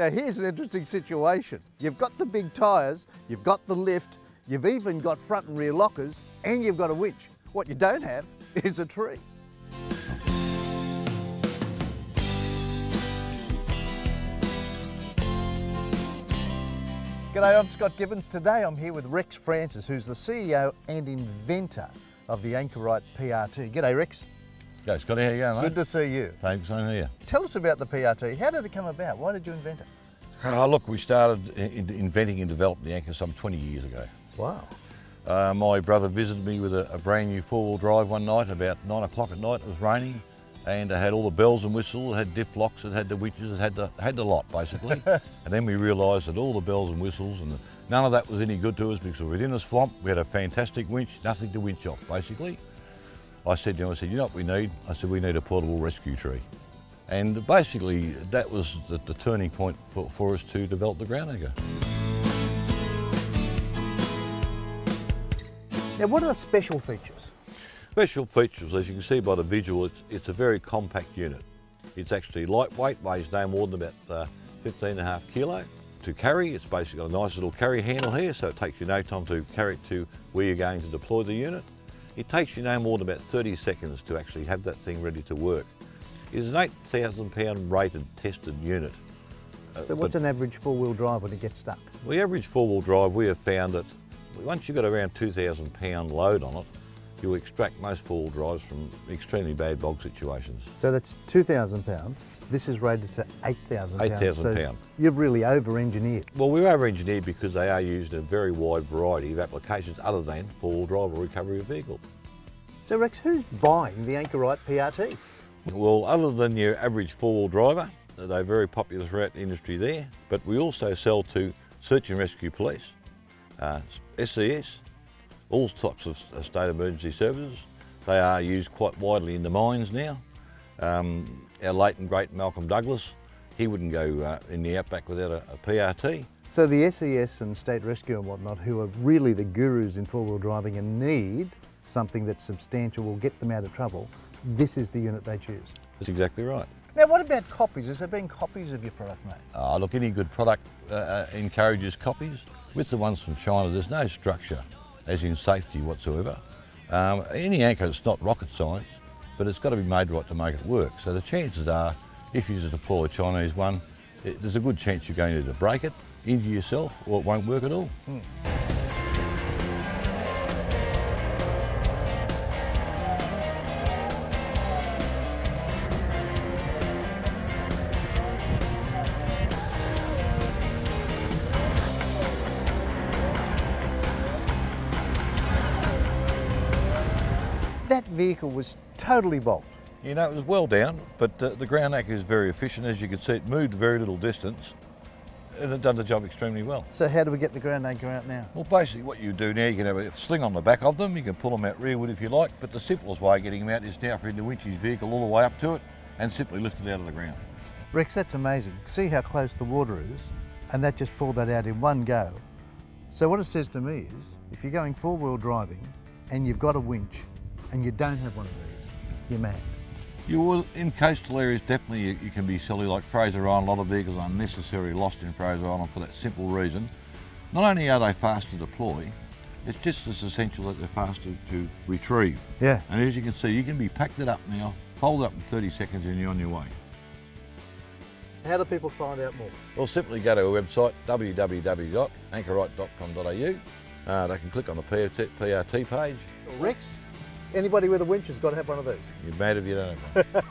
Now here's an interesting situation. You've got the big tyres, you've got the lift, you've even got front and rear lockers, and you've got a winch. What you don't have is a tree. G'day, I'm Scott Gibbons. Today I'm here with Rex Francis, who's the CEO and inventor of the Anchorite P.R.T. G'day Rex. G'day Scotty, how you going, mate? Good to see you. Thanks, same here. Tell us about the P.R.T. How did it come about? Why did you invent it? Look, we started inventing and developing the Anchor some 20 years ago. Wow. My brother visited me with a brand new four-wheel drive one night, about 9 o'clock at night. It was raining, and it had all the bells and whistles, it had diff locks, it had the winches, it had the lot basically. And then we realised that all the bells and whistles, and none of that was any good to us because we were in a swamp, we had a fantastic winch, nothing to winch off basically. I said to him, you know what we need? I said, we need a portable rescue tree. And basically that was the turning point for us to develop the ground anchor. Now what are the special features? Special features, as you can see by the visual, it's a very compact unit. It's actually lightweight, weighs no more than about 15.5 kilo. To carry, it's basically got a nice little carry handle here, so it takes you no time to carry it to where you're going to deploy the unit. It takes you no more than about 30 seconds to actually have that thing ready to work. It's an 8,000 pound rated, tested unit. So what's an average four-wheel drive when it gets stuck? Well, the average four-wheel drive, we have found that once you've got around 2,000 pound load on it, you'll extract most four-wheel drives from extremely bad bog situations. So that's 2,000 pound. This is rated to 8,000 pound. 8,000 pound. You've really over-engineered. Well, we're over-engineered because they are used in a very wide variety of applications other than four-wheel drive or recovery of vehicle. So Rex, who's buying the Anchorite P.R.T? Well, other than your average four-wheel driver, they're very popular throughout the industry there, but we also sell to search and rescue police, SES, all types of state emergency services. They are used quite widely in the mines now. Our late and great Malcolm Douglas, he wouldn't go in the outback without a P.R.T. So the SES and state rescue and whatnot, who are really the gurus in four-wheel driving and need something that's substantial, will get them out of trouble, this is the unit they choose. That's exactly right. Now what about copies? Has there been copies of your product, mate? Look, any good product encourages copies. With the ones from China, there's no structure, as in safety whatsoever. Any anchor, it's not rocket science, but it's got to be made right to make it work. So the chances are, if you deploy a Chinese one, there's a good chance you're going to either break it, injure yourself, or it won't work at all. That vehicle was totally bogged. You know, it was well down, but the ground anchor is very efficient. As you can see, it moved very little distance, and it done the job extremely well. So how do we get the ground anchor out now? Well, basically what you do now, you can have a sling on the back of them, you can pull them out rearward if you like, but the simplest way of getting them out is now for the winch's vehicle all the way up to it and simply lift it out of the ground. Rex, that's amazing. See how close the water is, and that just pulled that out in one go. So what it says to me is, if you're going four-wheel driving and you've got a winch and you don't have one of these, you're mad. You will, in coastal areas, definitely you can be silly, like Fraser Island. A lot of vehicles are unnecessarily lost in Fraser Island for that simple reason. Not only are they fast to deploy, it's just as essential that they're fast to retrieve. Yeah. And as you can see, you can be packed it up now, fold it up in 30 seconds and you're on your way. How do people find out more? Well, simply go to our website, www.anchorite.com.au. They can click on the P.R.T. page. Rex, anybody with a winch has got to have one of these. You're mad if you don't have one.